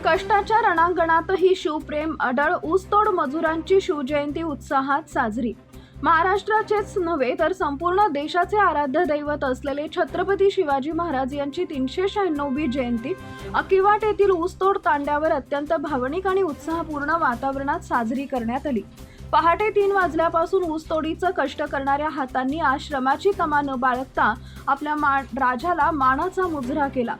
कष्टाच्या रणांगणातही शिवप्रेम अढळ. ऊसतोड मजुरांची शिवजयंती उत्साहात साजरी. महाराष्ट्राचेच नव्हे तर संपूर्ण देशाचे आराध्य दैवत असलेले छत्रपती शिवाजी महाराज यांची 396वी जयंती अकिवाट येथील ऊसतोड तांड्यावर अत्यंत भावनिक आणि उत्साहपूर्ण वातावरणात साजरी करण्यात आली. पहाटे 3 वाजल्यापासून ऊसतोडीचं कष्ट करणाऱ्या हातांनी आश्रमाची तमा न बाळगता आपल्या राजाला मानाचा मुजरा केला.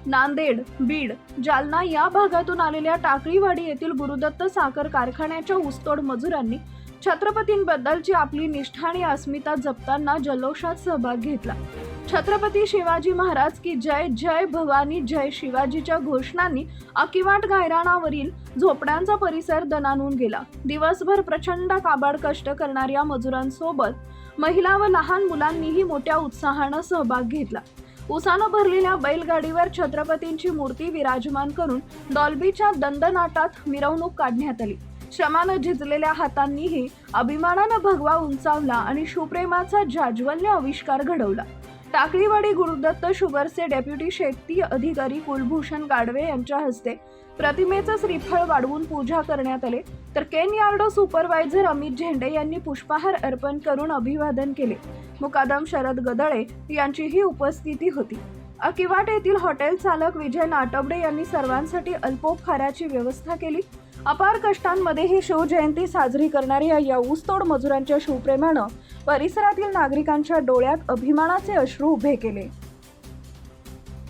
नांदेड, बीड, जालना या भागातून आलेल्या टाकळीवाडी येथील गुरुदत्त साखर कारखान्याच्या ऊसतोड मजुरांनी छत्रपतींबद्दलची आपली निष्ठा आणि अस्मिता जपताना जल्लोषात सहभाग घेतला. छत्रपती शिवाजी महाराज की जय, जय भवानी जय शिवाजीच्या घोषणांनी अकिवाट गायरानावरील झोपड्यांचा परिसर दणाणून गेला. दिवसभर प्रचंड काबाड कष्ट करणाऱ्या मजुरांसोबत महिला व लहान मुलांनीही मोठ्या उत्साहानं सहभाग घेतला. उसानं भरलेल्या बैलगाडीवर छत्रपतींची मूर्ती विराजमान करून डॉल्बीच्या दंडनाटात मिरवणूक काढण्यात आली. श्रमानं झिजलेल्या हातांनीही अभिमानानं भगवा उंचावला आणि शिवप्रेमाचा जाज्वल्य आविष्कार घडवला. टाकळीवाडी गुरुदत्त शुगरचे डेप्युटी शेती अधिकारी कुलभूषण गाडवे यांच्या हस्ते प्रतिमेचं श्रीफळ वाढवून पूजा करण्यात आले, तर केन यार्ड सुपरवायझर अमित झेंडे यांनी पुष्पहार अर्पण करून अभिवादन केले. मुकादम शरद गदळे यांचीही उपस्थिती होती. अकिवाट येथील हॉटेल चालक विजय नाटवडे यांनी सर्वांसाठी अल्पोपहाराची व्यवस्था केली. अपार कष्टांमध्ये ही शिवजयंती साजरी करणाऱ्या या ऊसतोड मजुरांच्या शिवप्रेमानं परिसरातील नागरिकांच्या डोळ्यात अभिमानाचे अश्रू उभे केले.